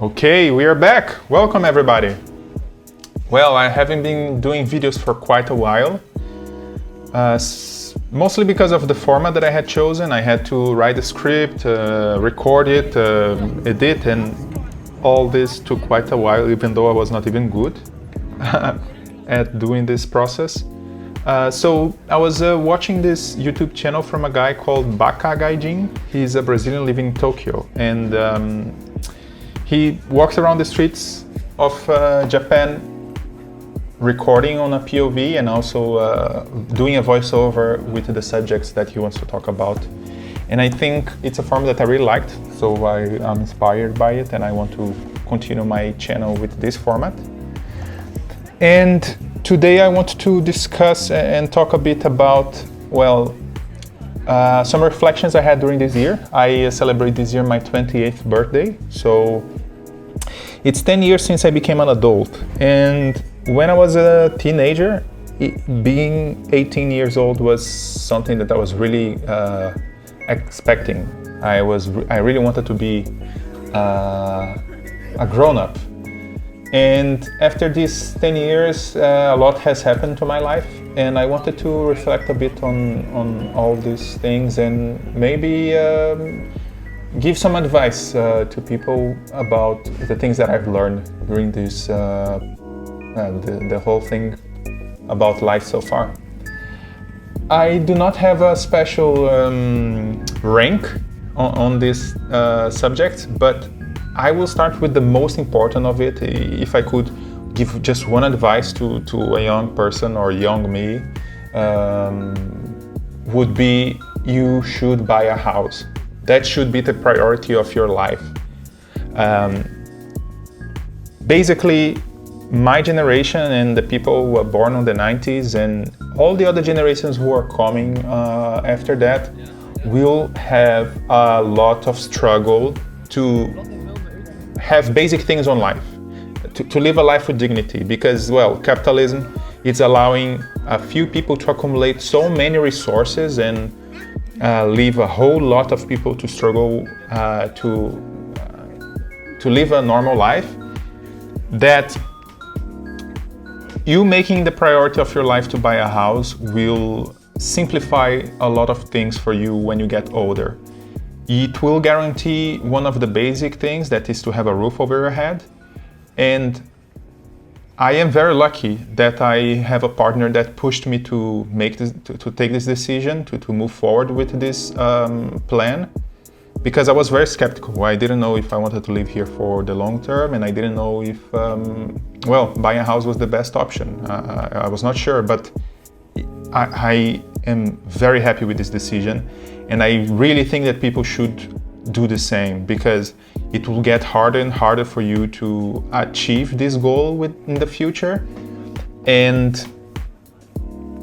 Okay, we are back. Welcome everybody. Well, I haven't been doing videos for quite a while, mostly because of the format that I had chosen. I had to write the script, record it, edit, and all this took quite a while, even though I was not even good at doing this process. So I was watching this YouTube channel from a guy called Baka Gaijin. He's a Brazilian living in Tokyo, and he walks around the streets of Japan recording on a POV and also doing a voiceover with the subjects that he wants to talk about. And I think it's a form that I really liked, so I'm inspired by it, and I want to continue my channel with this format. And today I want to discuss and talk a bit about, well, some reflections I had during this year. I celebrate this year my 28th birthday, so it's 10 years since I became an adult. And when I was a teenager, being 18 years old was something that I was really expecting. I really wanted to be a grown-up. And after these 10 years, a lot has happened to my life, and I wanted to reflect a bit on all these things and maybe give some advice to people about the things that I've learned during this, the whole thing about life so far. I do not have a special rank on this subject, but I will start with the most important of it. If I could give just one advice to a young person or young me, would be you should buy a house. That should be the priority of your life. Basically, my generation and the people who were born in the 90s and all the other generations who are coming after that will have a lot of struggle to have basic things on life, to live a life with dignity, because, well, capitalism is allowing a few people to accumulate so many resources and leave a whole lot of people to struggle to live a normal life, that you making the priority of your life to buy a house will simplify a lot of things for you when you get older. It will guarantee one of the basic things, that is to have a roof over your head. And I am very lucky that I have a partner that pushed me to make this, to take this decision, to move forward with this plan, because I was very skeptical. I didn't know if I wanted to live here for the long term, and I didn't know if, well, buying a house was the best option. I was not sure, but I am very happy with this decision. And I really think that people should do the same, because it will get harder and harder for you to achieve this goal in the future. And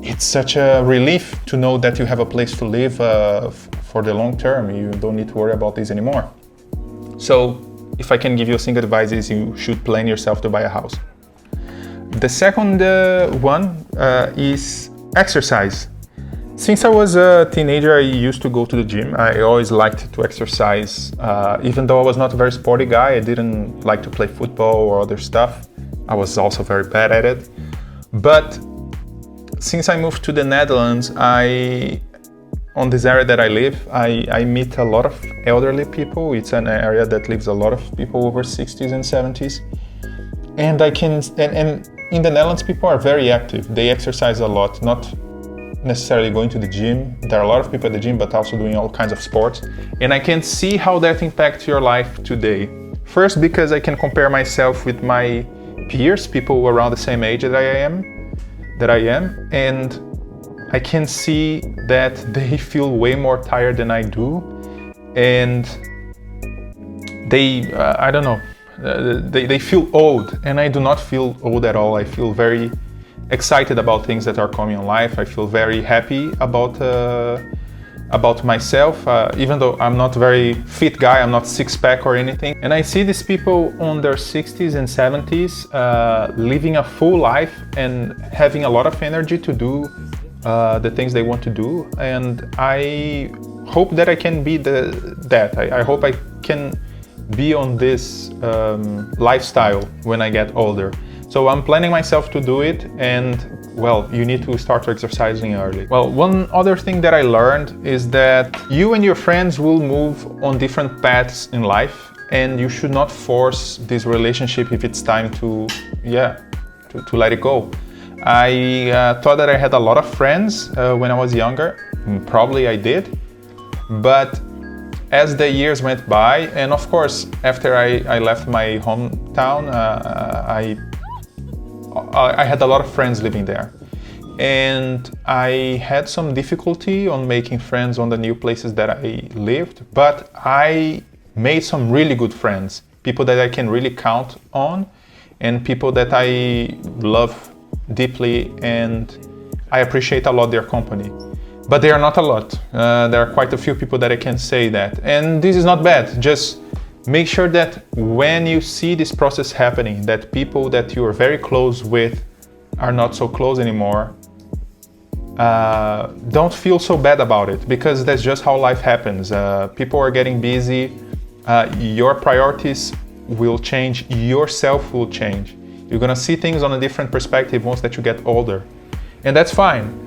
it's such a relief to know that you have a place to live for the long term. You don't need to worry about this anymore. So if I can give you a single advice, is you should plan yourself to buy a house. The second one is exercise. Since I was a teenager, I used to go to the gym. I always liked to exercise. Even though I was not a very sporty guy, I didn't like to play football or other stuff. I was also very bad at it. But since I moved to the Netherlands, on this area that I live, I meet a lot of elderly people. It's an area that lives a lot of people over 60s and 70s. And and in the Netherlands, people are very active. They exercise a lot, not necessarily going to the gym. There are a lot of people at the gym, but also doing all kinds of sports. And I can see how that impacts your life today. First, because I can compare myself with my peers, people around the same age that I am, and I can see that they feel way more tired than I do. And I don't know, they feel old, and I do not feel old at all. I feel very excited about things that are coming in life. I feel very happy about myself, even though I'm not a very fit guy, I'm not six-pack or anything. And I see these people on their 60s and 70s living a full life and having a lot of energy to do the things they want to do. And I hope that I can be that. I hope I can be on this lifestyle when I get older. So I'm planning myself to do it, and well, you need to start exercising early. Well, one other thing that I learned is that you and your friends will move on different paths in life, and you should not force this relationship if it's time to let it go. I thought that I had a lot of friends when I was younger. Probably I did, but as the years went by, and of course after I left my hometown, I had a lot of friends living there, and I had some difficulty on making friends on the new places that I lived, but I made some really good friends, people that I can really count on, and people that I love deeply, and I appreciate a lot their company. But they are not a lot. There are quite a few people that I can say that, and this is not bad. Just make sure that when you see this process happening, that people that you are very close with are not so close anymore, don't feel so bad about it, because that's just how life happens. People are getting busy, your priorities will change, yourself will change. You're gonna see things on a different perspective once that you get older, and that's fine.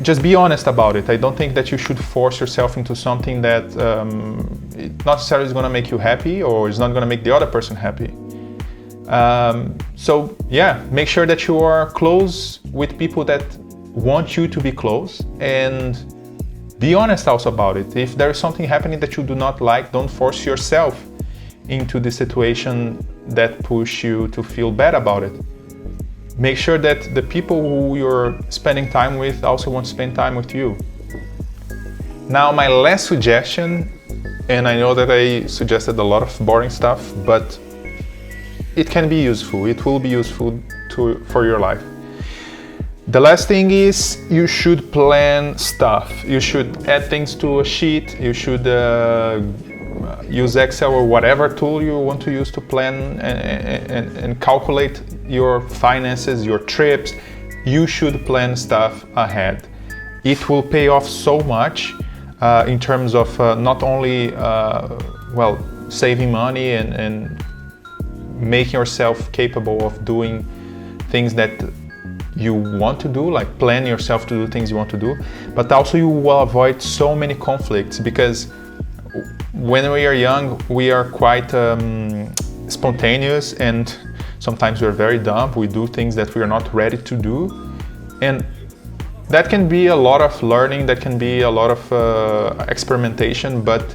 Just be honest about it. I don't think that you should force yourself into something that not necessarily is going to make you happy, or is not going to make the other person happy. So yeah, make sure that you are close with people that want you to be close, and be honest also about it. If there is something happening that you do not like, don't force yourself into the situation that push you to feel bad about it. Make sure that the people who you're spending time with also want to spend time with you. Now, my last suggestion, and I know that I suggested a lot of boring stuff, but it can be useful. It will be useful for your life. The last thing is, you should plan stuff. You should add things to a sheet. You should use Excel or whatever tool you want to use to plan and calculate your finances, your trips. You should plan stuff ahead. It will pay off so much in terms of not only saving money and making yourself capable of doing things that you want to do, like plan yourself to do things you want to do, but also you will avoid so many conflicts, because when we are young, we are quite spontaneous, and sometimes we're very dumb. We do things that we are not ready to do, and that can be a lot of learning, that can be a lot of experimentation, but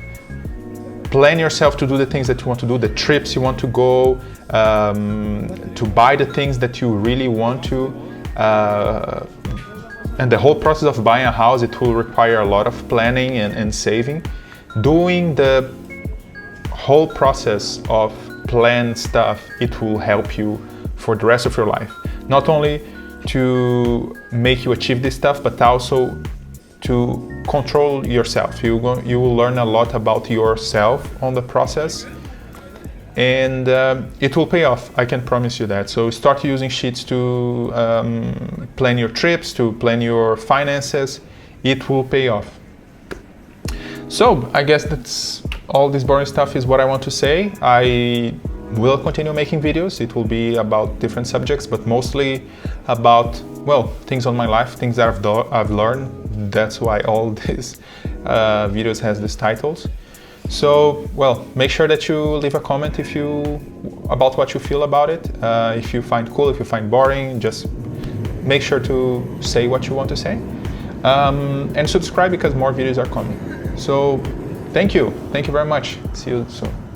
plan yourself to do the things that you want to do, the trips you want to go, to buy the things that you really want to, and the whole process of buying a house, it will require a lot of planning and saving. Doing the whole process of planned stuff, it will help you for the rest of your life. Not only to make you achieve this stuff, but also to control yourself. You will learn a lot about yourself on the process, and it will pay off. I can promise you that. So start using sheets to plan your trips, to plan your finances. It will pay off. So I guess that's all. This boring stuff is what I want to say. I will continue making videos. It will be about different subjects, but mostly about, well, things on my life, things that I've learned. That's why all these videos has these titles. So, well, make sure that you leave a comment about what you feel about it. If you find cool, if you find boring, just make sure to say what you want to say. And subscribe, because more videos are coming. So thank you very much. See you soon.